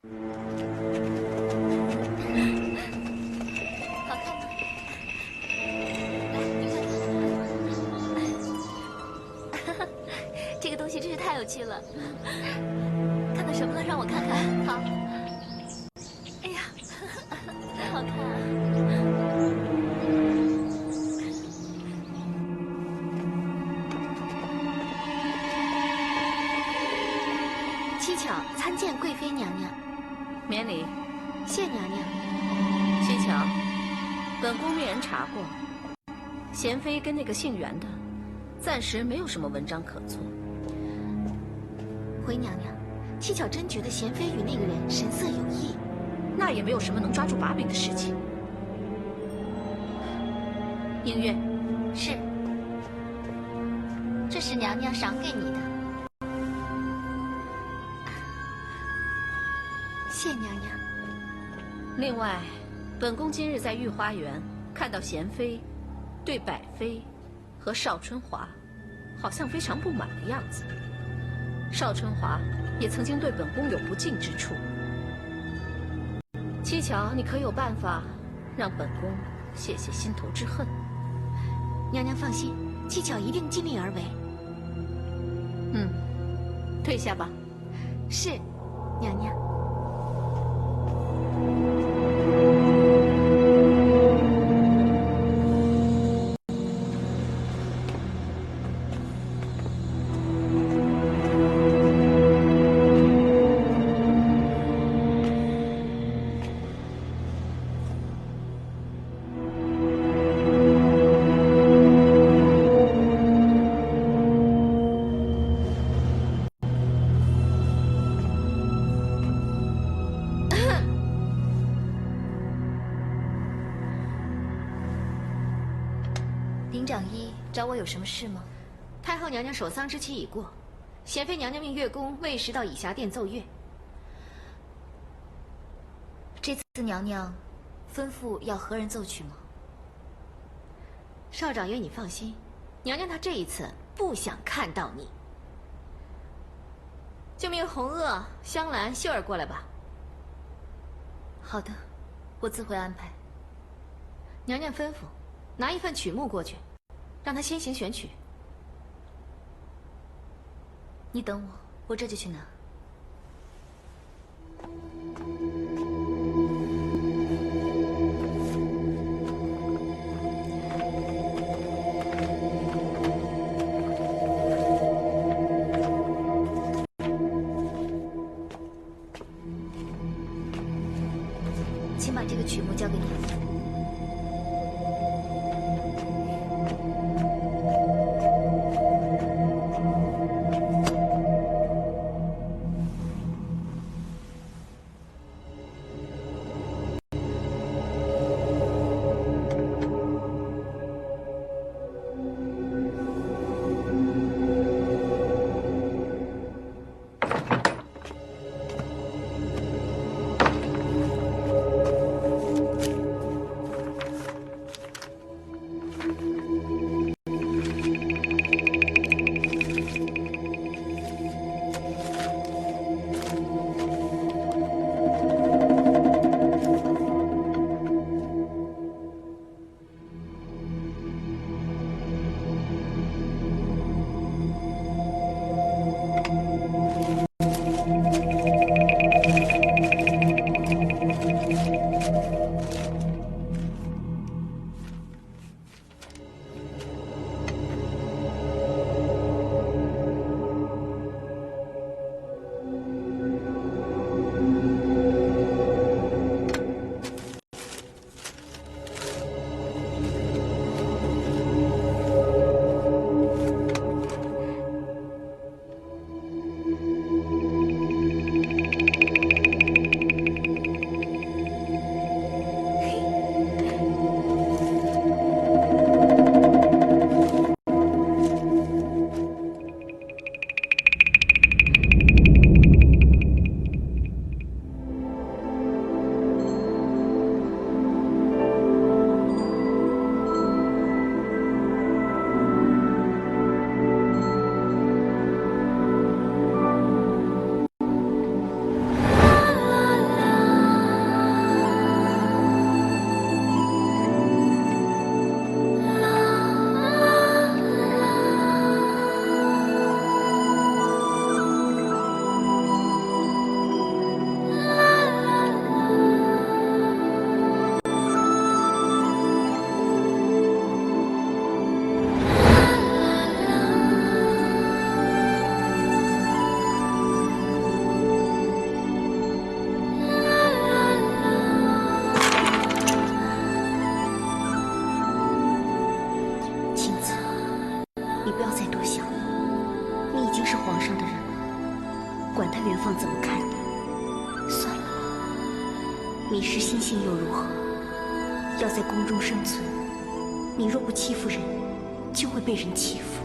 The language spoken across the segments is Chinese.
好看吗？来，这个东西真是太有趣了。看到什么了？让我看看。好。哎呀，真好看啊！蹊跷参见贵妃娘娘。免礼。谢娘娘。蹊跷，本宫命人查过，娴妃跟那个姓袁的，暂时没有什么文章可做。回娘娘，蹊跷真觉得娴妃与那个人神色有异。那也没有什么能抓住把柄的事情。映月，是，这是娘娘赏给你的。谢娘娘。另外，本宫今日在御花园看到娴妃对百妃和邵春华好像非常不满的样子。邵春华也曾经对本宫有不敬之处。蹊跷，你可有办法让本宫泄泄心头之恨？娘娘放心，蹊跷一定尽力而为。退下吧。是，娘娘。林长医找我有什么事吗？太后娘娘守丧之期已过，娴妃娘娘命乐宫卫士到以霞殿奏乐。这次娘娘吩咐要何人奏曲吗？少长爷，你放心，娘娘她这一次不想看到你，就命红萼、香兰、秀儿过来吧。好的，我自会安排。娘娘吩咐，拿一份曲目过去，让他先行选曲。你等我，我这就去拿。请把这个曲目交给娘娘。你失心性又如何？要在宫中生存，你若不欺负人，就会被人欺负。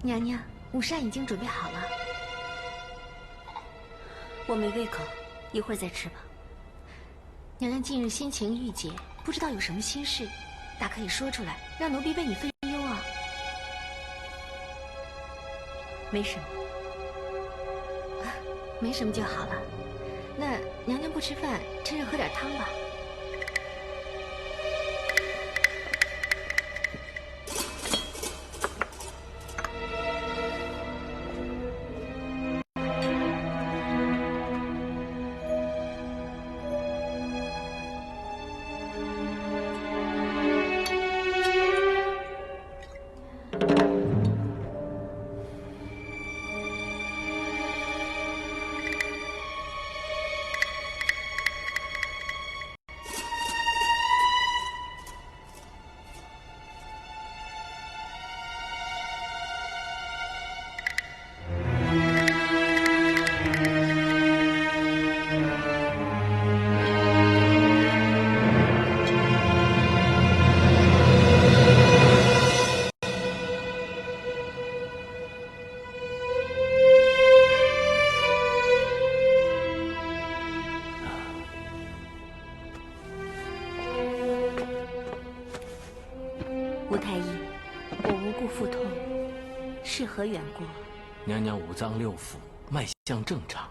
娘娘，午膳已经准备好了。我没胃口，一会儿再吃吧。娘娘近日心情郁结，不知道有什么心事，大可以说出来，让奴婢为你分忧啊。没什么，没什么就好了。那娘娘不吃饭，趁热喝点汤吧。吴太医，我无故腹痛，是何缘故？娘娘五脏六腑脉象正常，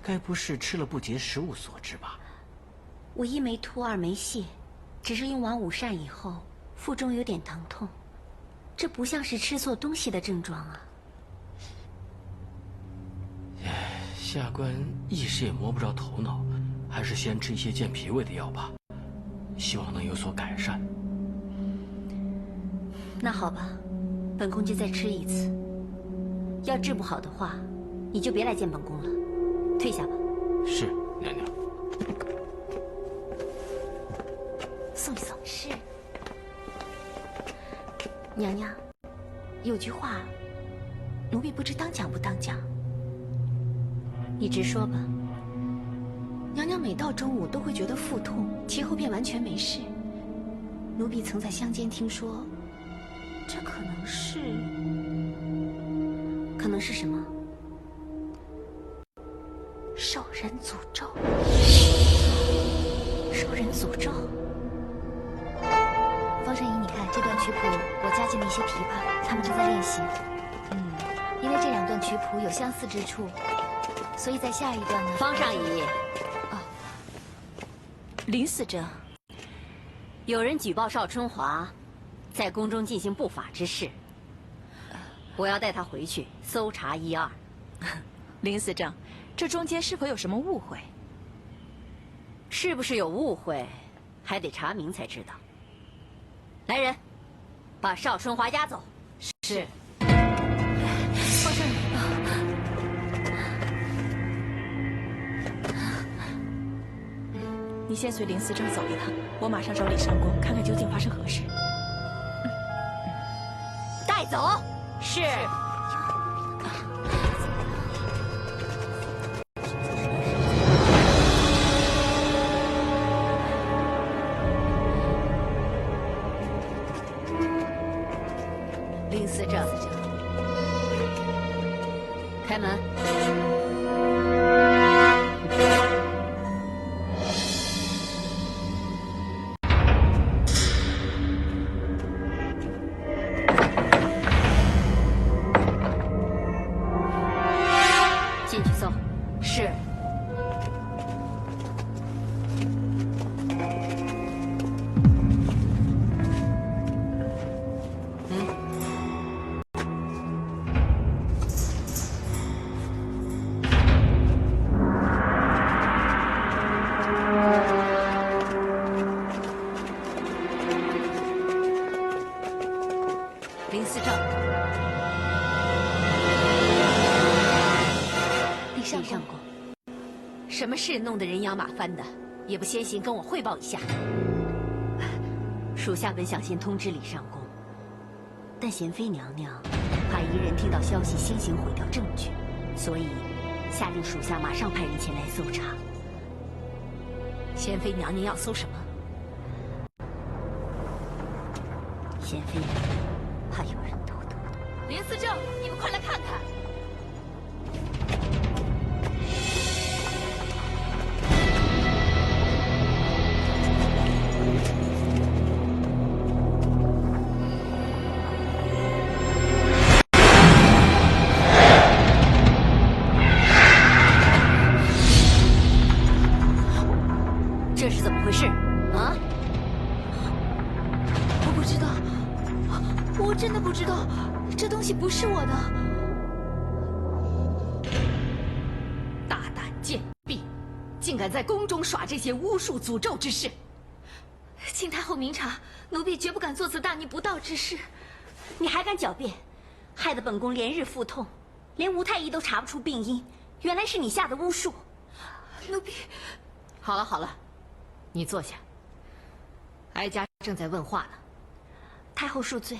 该不是吃了不洁食物所致吧？我一没吐，二没泻，只是用完午膳以后，腹中有点疼痛，这不像是吃错东西的症状啊。下官一时也摸不着头脑，还是先吃一些健脾胃的药吧，希望能有所改善。那好吧，本宫就再吃一次。要治不好的话，你就别来见本宫了，退下吧。是，娘娘。送一送。是。娘娘，有句话，奴婢不知当讲不当讲。你直说吧。娘娘每到中午都会觉得腹痛，其后便完全没事。奴婢曾在乡间听说。这可能是什么？受人诅咒。受人诅咒。方善仪，你看这段曲谱，我加进了一些琵琶，他们正在练习。因为这两段曲谱有相似之处，所以在下一段呢。方善仪，林司正，有人举报邵春华。在宫中进行不法之事，我要带他回去搜查一二。林司正，这中间是否有什么误会？是不是有误会，还得查明才知道。来人，把邵春华押走。是。方善仪，你先随林司正走一趟，我马上找李上宫看看究竟发生何事。带走。是。林司正，开门。进去搜。是。李上公，什么事弄得人仰马翻的，也不先行跟我汇报一下。属下本想先通知李上公，但贤妃娘娘怕夷人听到消息先行毁掉证据，所以下令属下马上派人前来搜查。贤妃娘娘要搜什么？贤妃娘娘怕有人偷偷的。林思正，你们快来看看！这是怎么回事？啊？我不知道，我真的不知道，这东西不是我的。大胆贱婢，竟敢在宫中耍这些巫术诅咒之事！请太后明察，奴婢绝不敢做此大逆不道之事。你还敢狡辩，害得本宫连日腹痛，连吴太医都查不出病因，原来是你下的巫术。奴婢，好了好了，你坐下。哀家正在问话呢。太后恕罪，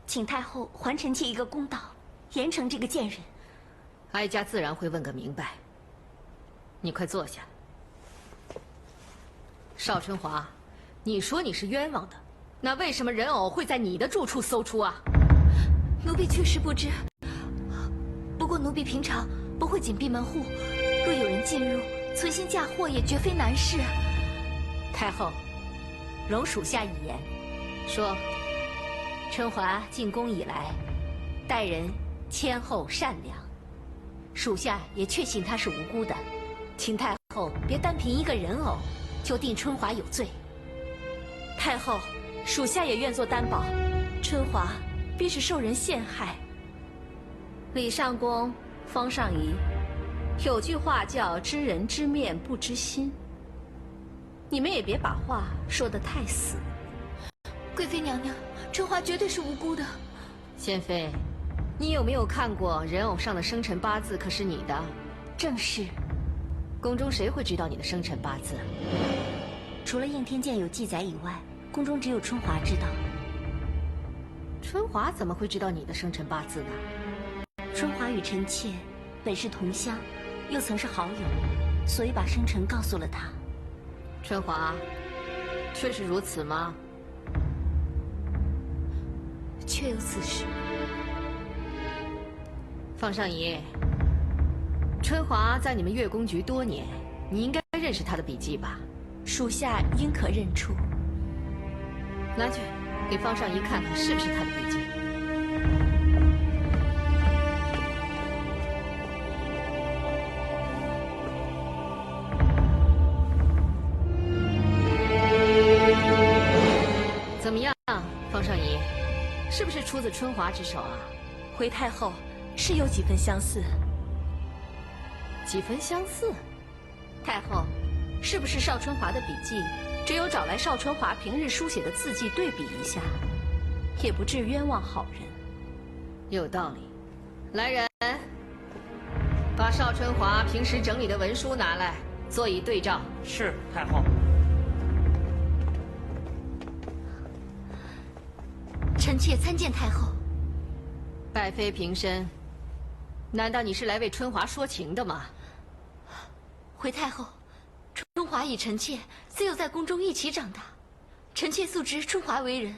请太后还臣妾一个公道，严惩这个贱人。哀家自然会问个明白。你快坐下。邵春华，你说你是冤枉的，那为什么人偶会在你的住处搜出啊？奴婢确实不知，不过奴婢平常不会紧闭门户，若有人进入，存心嫁祸也绝非难事。太后，容属下一言，说春华进宫以来，待人谦厚善良，属下也确信他是无辜的，请太后别单凭一个人偶就定春华有罪。太后，属下也愿做担保，春华必是受人陷害。李上公、方尚仪，有句话叫“知人知面不知心”，你们也别把话说得太死。贵妃娘娘，春华绝对是无辜的。贤妃，你有没有看过人偶上的生辰八字？可是你的？正是。宫中谁会知道你的生辰八字？除了应天监有记载以外，宫中只有春华知道。春华怎么会知道你的生辰八字呢？春华与臣妾本是同乡，又曾是好友，所以把生辰告诉了他。春华，确是如此吗？确有此事。方尚仪，春华在你们月宫局多年，你应该认识他的笔记吧？属下应可认出。拿去，给方尚仪看看是不是他的笔记。怎么样，方尚仪，是不是出自春华之手啊？回太后，是有几分相似。几分相似？太后，是不是邵春华的笔记？只有找来邵春华平日书写的字迹对比一下，也不至冤枉好人。有道理。来人，把邵春华平时整理的文书拿来，做以对照。是太后。臣妾参见太后。拜妃平身。难道你是来为春华说情的吗？回太后，春华与臣妾自幼在宫中一起长大，臣妾素知春华为人，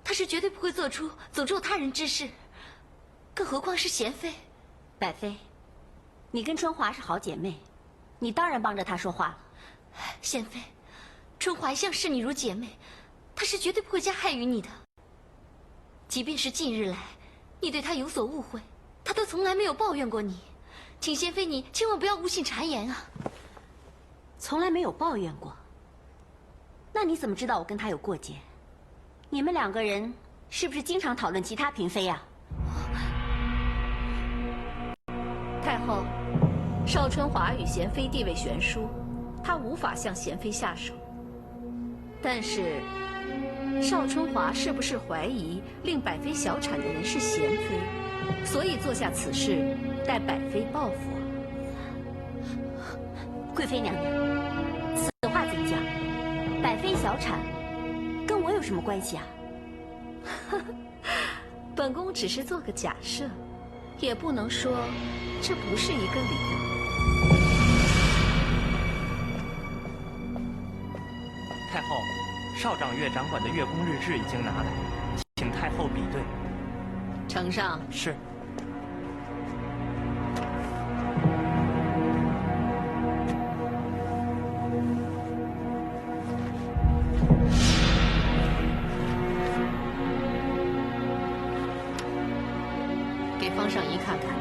他是绝对不会做出诅咒他人之事，更何况是贤妃。百妃，你跟春华是好姐妹，你当然帮着她说话了。贤妃，春华一向视你如姐妹，她是绝对不会加害于你的。即便是近日来，你对她有所误会，她都从来没有抱怨过你，请贤妃你千万不要误信谗言啊！从来没有抱怨过。那你怎么知道我跟她有过节？你们两个人是不是经常讨论其他嫔妃呀？太后，邵春华与贤妃地位悬殊，他无法向贤妃下手。但是，邵春华是不是怀疑令百妃小产的人是贤妃，所以做下此事，待百妃报复？妃娘娘，此话怎讲？百妃小产，跟我有什么关系啊？本宫只是做个假设，也不能说这不是一个理由。太后，少掌月掌管的月宫日志已经拿来，请太后比对。呈上。是。给方尚仪看看。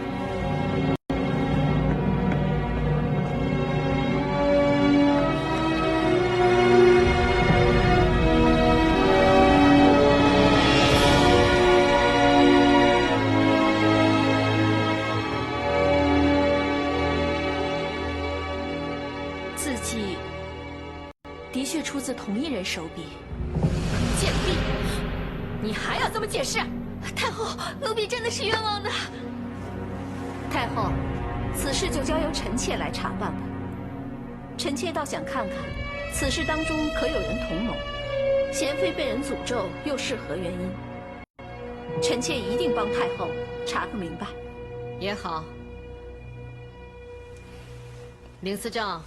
字迹的确出自同一人手笔。贱婢，你还要这么解释？太后，奴婢真的是冤枉的。太后，此事就交由臣妾来查办吧。臣妾倒想看看，此事当中可有人同谋？贤妃被人诅咒，又是何原因？臣妾一定帮太后查个明白。也好。林思政，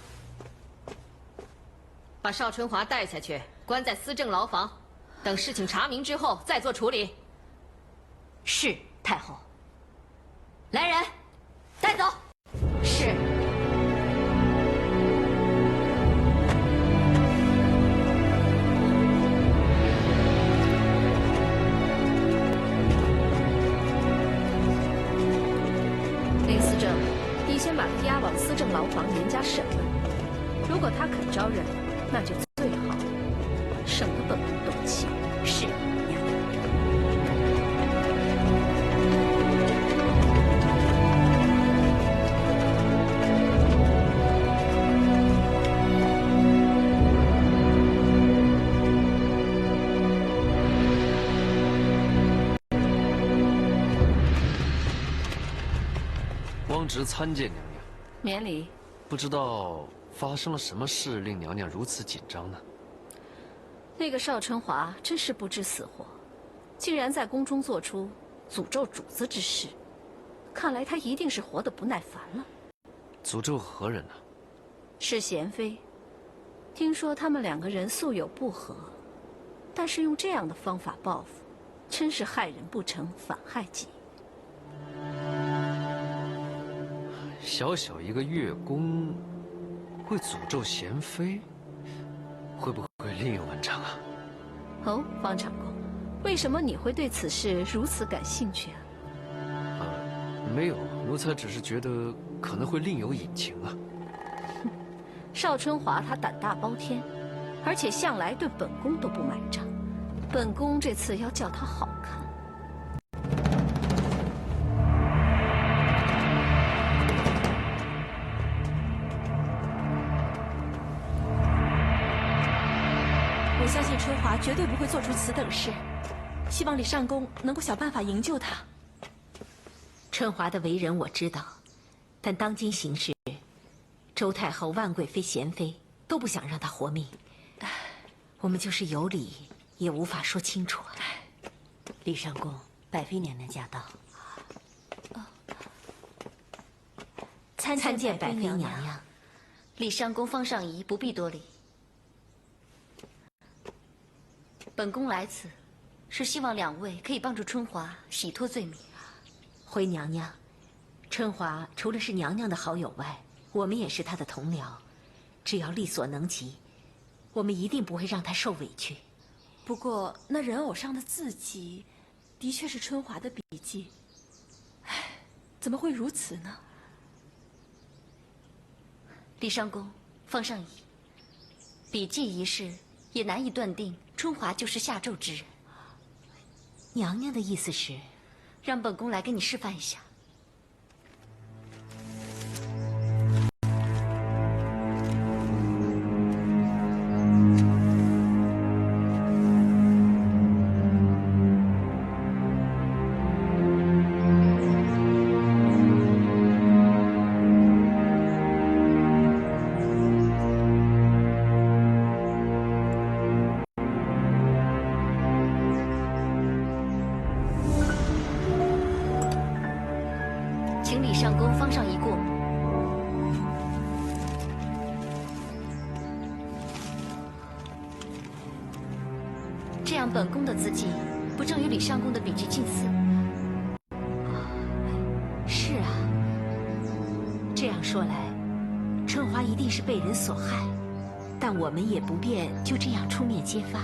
把邵春华带下去，关在司政牢房，等事情查明之后再做处理。是，太后。来人，带走。是。林思政，你先把他押往司政牢房严加审问。如果他肯招认，那就最好，省得本宫动气。是，娘娘。汪直参见娘娘。免礼。不知道发生了什么事，令娘娘如此紧张呢？那个邵春华真是不知死活，竟然在宫中做出诅咒主子之事。看来他一定是活得不耐烦了。诅咒何人呢？是贤妃。听说他们两个人素有不和，但是用这样的方法报复，真是害人不成反害己。小小一个月宫，会诅咒贤妃，会不会另有文章啊？哦，方长公，为什么你会对此事如此感兴趣啊？没有，奴才只是觉得可能会另有隐情啊。邵春华他胆大包天，而且向来对本宫都不买账，本宫这次要叫他好看。我相信春华绝对不会做出此等事，希望李尚宫能够想办法营救他。春华的为人我知道，但当今形势，周太后、万贵妃、贤妃都不想让他活命，我们就是有理也无法说清楚啊。李尚宫，百妃娘娘驾到。参见百妃娘娘。李尚宫、方尚仪不必多礼。本宫来此，是希望两位可以帮助春华洗脱罪名。回娘娘，春华除了是娘娘的好友外，我们也是她的同僚，只要力所能及，我们一定不会让她受委屈。不过那人偶上的字迹，的确是春华的笔迹。唉，怎么会如此呢？李尚宫、方尚仪，笔迹一事也难以断定春华就是下咒之人。娘娘的意思是，让本宫来给你示范一下。样本宫的字迹，不正与李上宫的笔迹近似？是啊，这样说来，春华一定是被人所害，但我们也不便就这样出面揭发。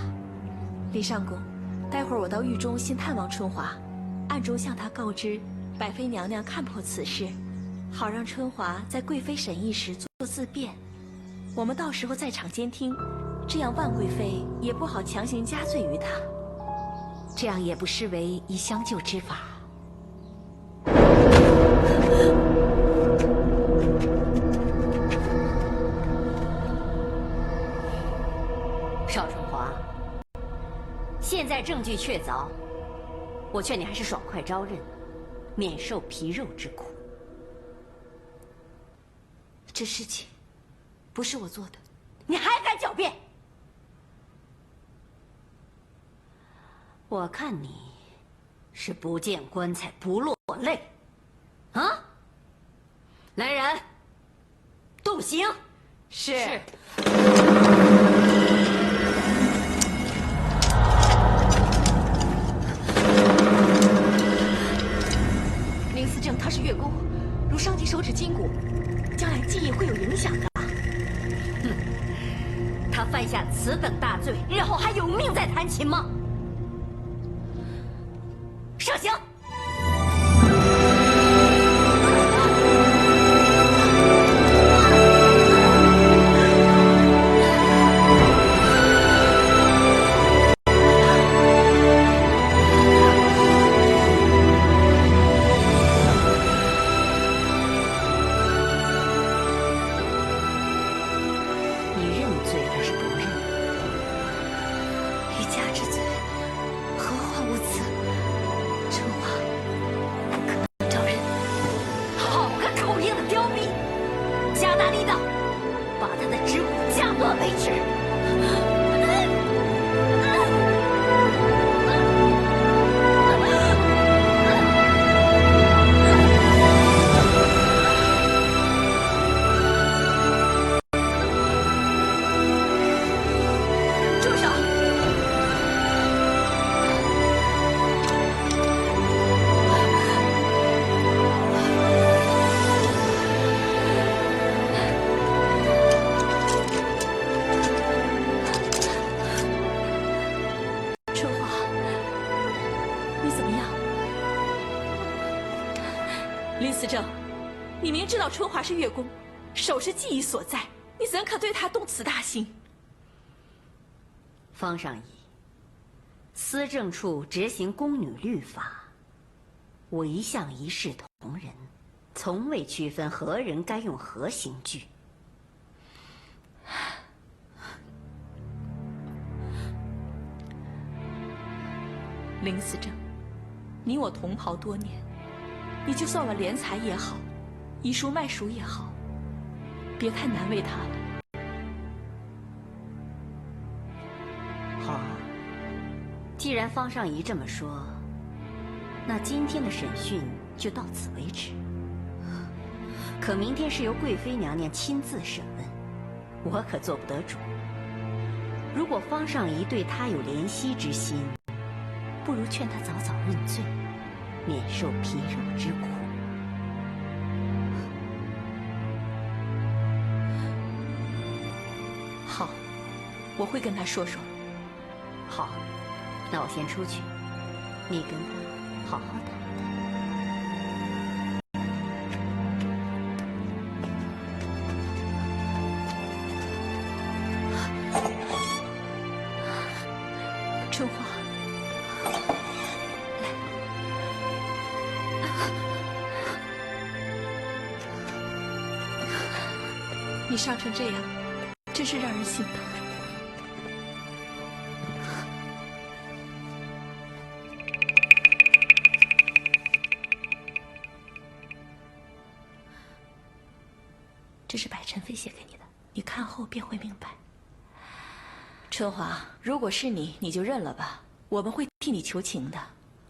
李上宫，待会儿我到狱中先探望春华，暗中向她告知百妃娘娘看破此事，好让春华在贵妃审议时做自辩。我们到时候在场监听，这样万贵妃也不好强行加罪于她。这样也不失为一相救之法。邵春华，现在证据确凿，我劝你还是爽快招认，免受皮肉之苦。这事情不是我做的，你还敢狡辩？我看你是不见棺材不落泪，啊！来人，动刑！是。林思正他是月宫，如伤及手指筋骨，将来记忆会有影响的。他犯下此等大罪，日后还有命再弹琴吗？上刑！林思正，你明知道春华是月宫，手是记忆所在，你怎可对她动此大刑？方上仪，司政处执行宫女律法，我一向一视同仁，从未区分何人该用何刑具。林思正，你我同袍多年，你就算我敛财也好，以书卖书也好，别太难为他了。好啊，既然方上仪这么说，那今天的审讯就到此为止。可明天是由贵妃娘娘亲自审问，我可做不得主。如果方上仪对他有怜惜之心，不如劝他早早认罪，免受皮肉之苦。好，我会跟他说说。好，那我先出去，你跟他好好谈谈。春华，你伤成这样，真是让人心疼。这是百宸妃写给你的，你看后便会明白。春华，如果是你，你就认了吧，我们会替你求情的。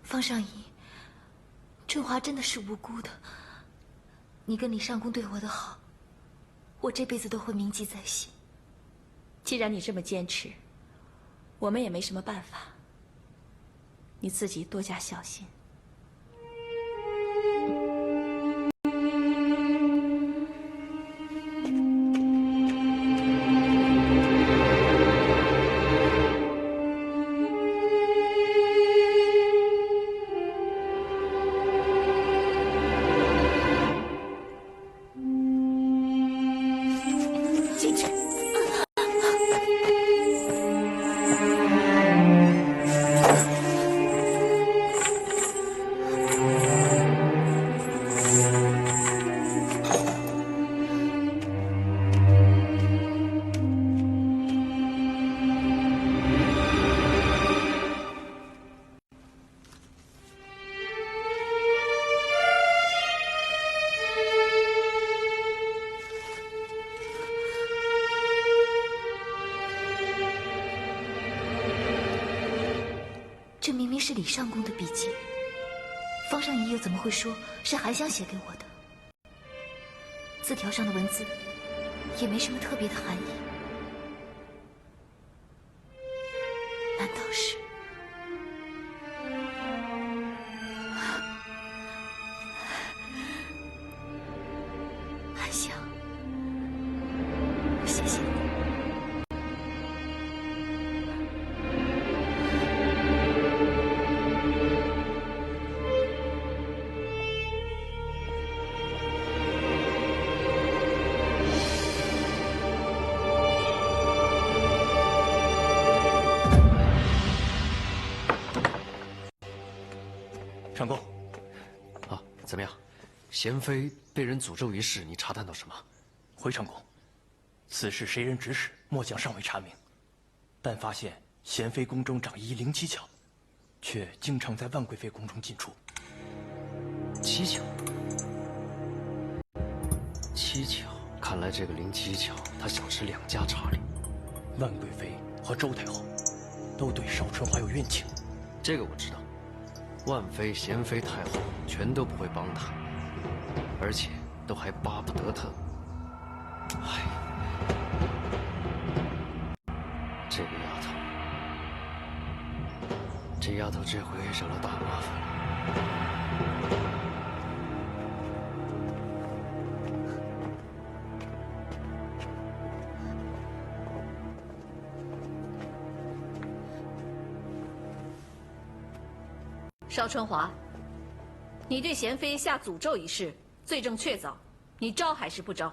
方上仪，春华真的是无辜的。你跟李上宫对我的好，我这辈子都会铭记在心。既然你这么坚持，我们也没什么办法。你自己多加小心。这明明是李尚宫的笔记，方尚仪又怎么会说是韩香写给我的？字条上的文字也没什么特别的含义，难道是？韩香，谢谢你。长公，啊，怎么样？贤妃被人诅咒一事，你查探到什么？回长公，此事谁人指使，末将尚未查明，但发现贤妃宫中长一灵七巧，却经常在万贵妃宫中进出。七巧，七巧，看来这个林七巧，他想吃两家茶礼。万贵妃和周太后都对邵春华有怨情，这个我知道。万妃、贤妃、太后全都不会帮他，而且都还巴不得他。哎，这个丫头，这丫头这回惹了大麻烦了。邵春华，你对贤妃下诅咒一事，罪证确凿，你招还是不招？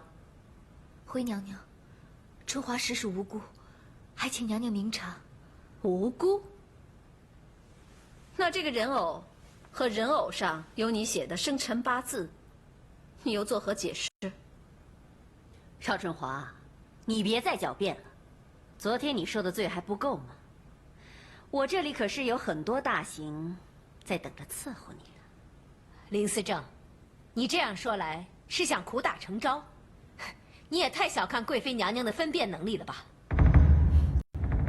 回娘娘，春华实属无辜，还请娘娘明察。无辜？那这个人偶和人偶上有你写的生辰八字，你又作何解释？邵春华，你别再狡辩了。昨天你受的罪还不够吗？我这里可是有很多大刑在等着伺候你呢。林思政，你这样说来是想苦打成招？你也太小看贵妃娘娘的分辨能力了吧？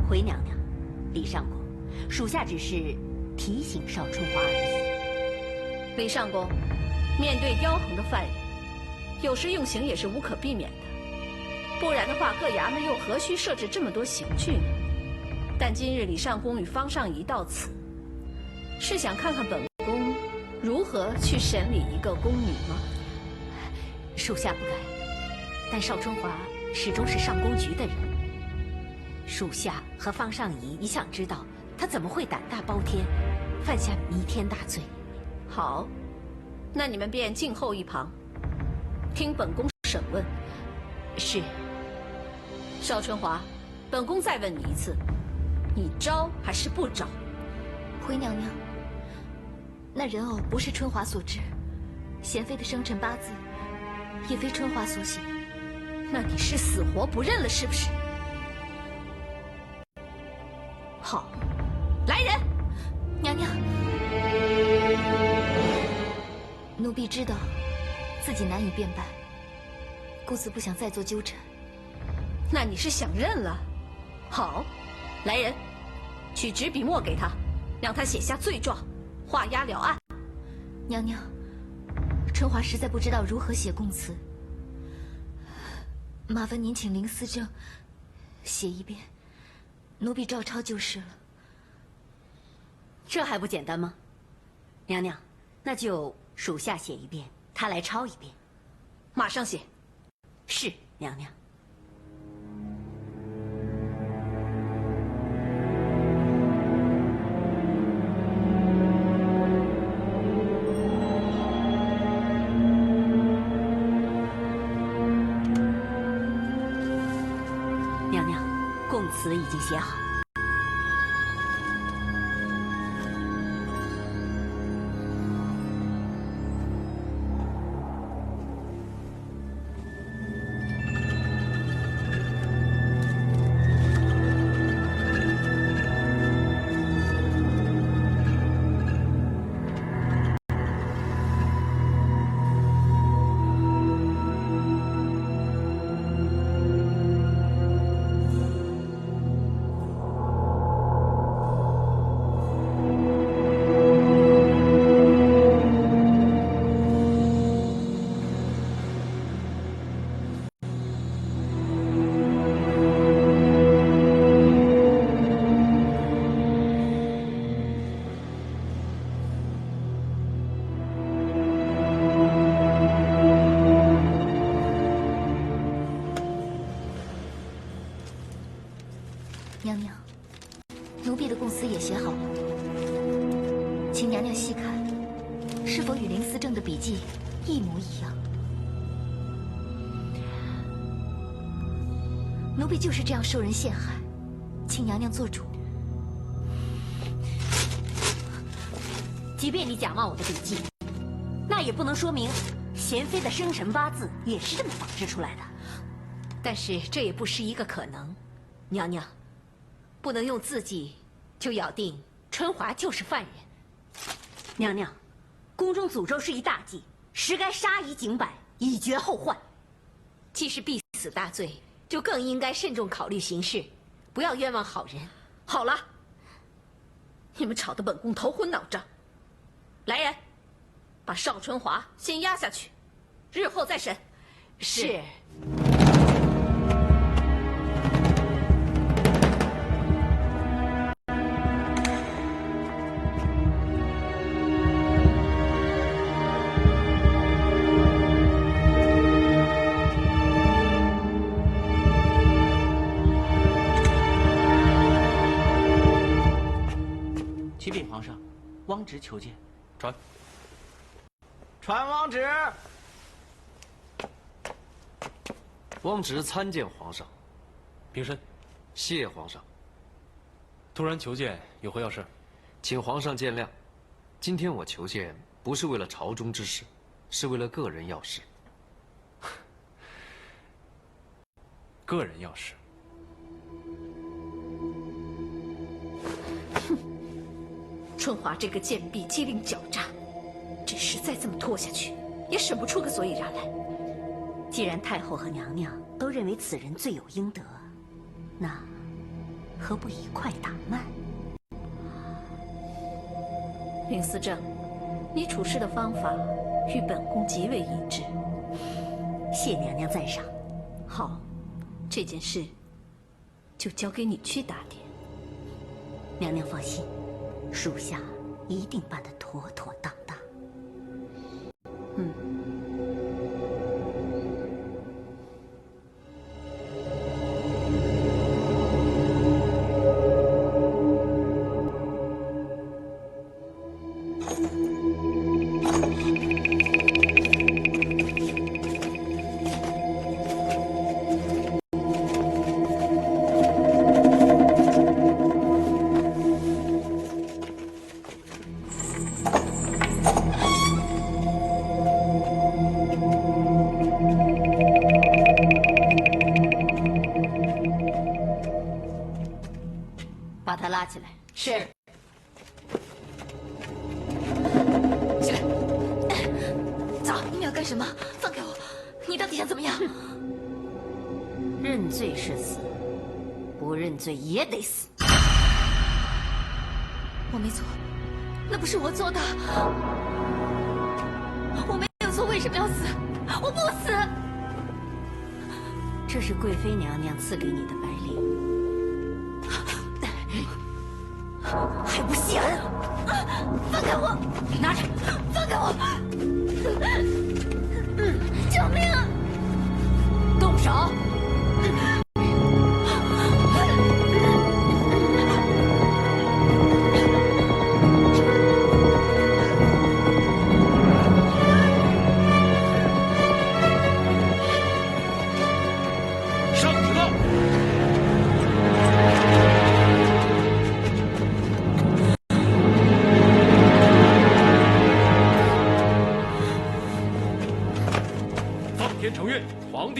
回娘娘，李尚宫，属下只是提醒邵春华而已。李尚宫，面对刁横的犯人，有时用刑也是无可避免的，不然的话，各衙门又何须设置这么多刑具呢？但今日李尚宫与方尚仪到此，是想看看本宫如何去审理一个宫女吗？属下不敢，但邵春华始终是上宫局的人，属下和方尚仪一向知道他怎么会胆大包天，犯下弥天大罪。好，那你们便静候一旁，听本宫审问。是。邵春华，本宫再问你一次，你招还是不招？回娘娘，那人偶不是春华所制，贤妃的生辰八字也非春华所写。那你是死活不认了是不是？好，来人！娘娘，奴婢知道自己难以辩白，故此不想再做纠缠。那你是想认了？好，来人，取纸笔墨给他，让他写下罪状，画押了案。娘娘，春华实在不知道如何写供词，麻烦您请林思政写一遍，奴婢照抄就是了。这还不简单吗？娘娘，那就属下写一遍，他来抄一遍。马上写。是，娘娘。娘娘，供词已经写好。娘娘，奴婢的供词也写好了，请娘娘细看，是否与林思政的笔记一模一样？奴婢就是这样受人陷害，请娘娘做主。即便你假冒我的笔记，那也不能说明贤妃的生辰八字也是这么仿制出来的。但是这也不是一个可能，娘娘，不能用自己就咬定春华就是犯人。娘娘，宫中诅咒是一大忌，实该杀一儆百，以绝后患。既是必死大罪，就更应该慎重考虑行事，不要冤枉好人。好了，你们吵得本宫头昏脑胀。来人，把邵春华先押下去，日后再审。是。启禀皇上，汪直求见。传汪直。汪直参见皇上。平身。谢皇上。突然求见，有何要事？请皇上见谅，今天我求见不是为了朝中之事，是为了个人要事。个人要事。春华这个贱婢机灵狡诈，只是再这么拖下去，也审不出个所以然来。既然太后和娘娘都认为此人罪有应得，那何不以快打慢？林思政，你处事的方法与本宫极为一致。谢娘娘赞赏。好，这件事就交给你去打点。娘娘放心，属下一定办得妥妥当当。把他拉起来。是。起来。走，你要干什么？放开我！你到底想怎么样？认罪是死，不认罪也得死。我没错，那不是我做的。我没有错，为什么要死？我不死。这是贵妃娘娘赐给你的白绫，还不谢恩？放开我！拿着，放开我！救命啊！动手！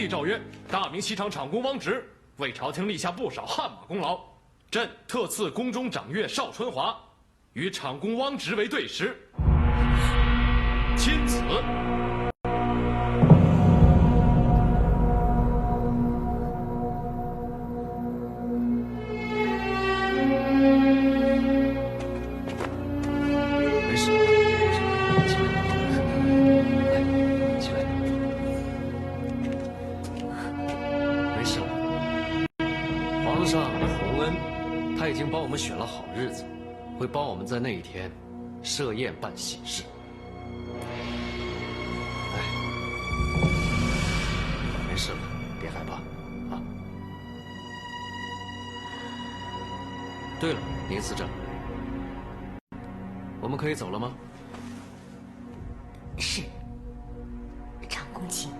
诏曰：大明西厂厂公汪直为朝廷立下不少汗马功劳，朕特赐宫中掌阅邵春华与厂公汪直为对食，钦此。没事，起来，来，起来。没事了。皇上的洪恩，他已经帮我们选了好日子，会帮我们在那一天设宴办喜事。哎，没事了，别害怕啊。对了，宁司正，我们可以走了吗？是，长公卿。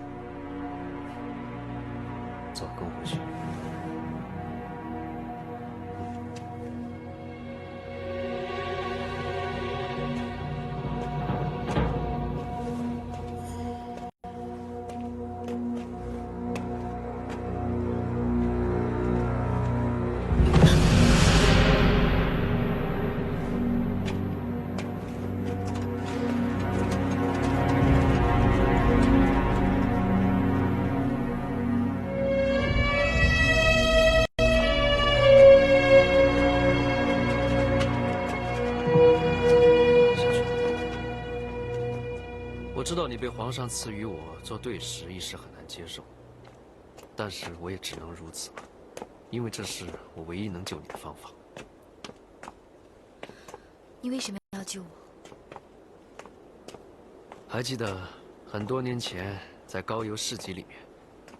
走，跟我回去。我知道你被皇上赐予我做对食一时很难接受，但是我也只能如此了，因为这是我唯一能救你的方法。你为什么要救我？还记得很多年前在高邮市集里面，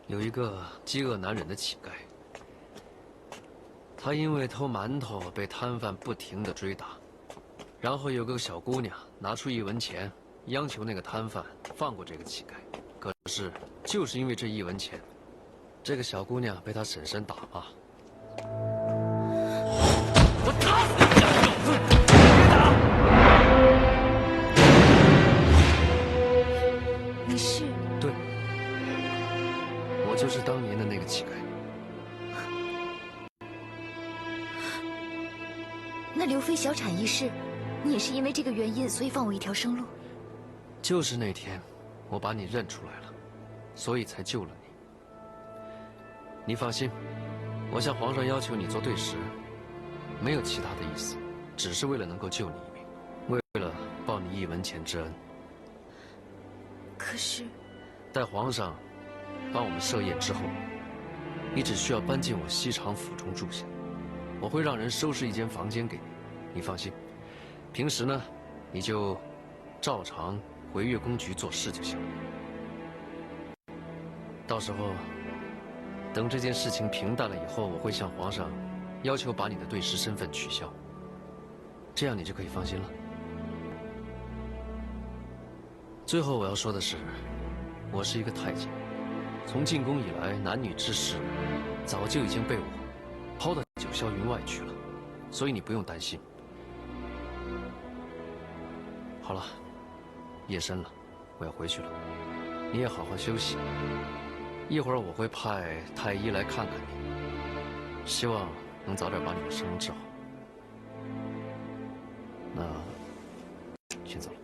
有一个饥饿难忍的乞丐，他因为偷馒头被摊贩不停地追打，然后有个小姑娘拿出1文钱，央求那个摊贩放过这个乞丐。可是就是因为这1文钱，这个小姑娘被他婶婶打骂。我打死你这小子！别打！你是？对，我就是当年的那个乞丐。那刘妃小产一事，你也是因为这个原因，所以放我一条生路？就是那天，我把你认出来了，所以才救了你。你放心，我向皇上要求你做对食，没有其他的意思，只是为了能够救你一命，为了报你1文钱之恩。可是，待皇上帮我们设宴之后，你只需要搬进我西厂府中住下，我会让人收拾一间房间给你。你放心，平时呢，你就照常回月宫局做事就行了。到时候，等这件事情平淡了以后，我会向皇上要求把你的对食身份取消，这样你就可以放心了。最后我要说的是，我是一个太监，从进宫以来，男女之事早就已经被我抛到九霄云外去了，所以你不用担心。好了，夜深了，我要回去了，你也好好休息。一会儿我会派太医来看看你，希望能早点把你的伤治好。那先走了。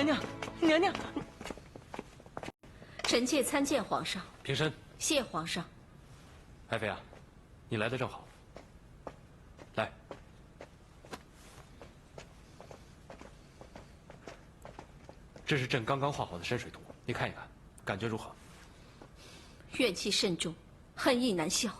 娘娘，娘娘。臣妾参见皇上。平身。谢皇上。爱妃啊，你来的正好。来，这是朕刚刚画好的深水图，你看一看，感觉如何？怨气甚重，恨意难消。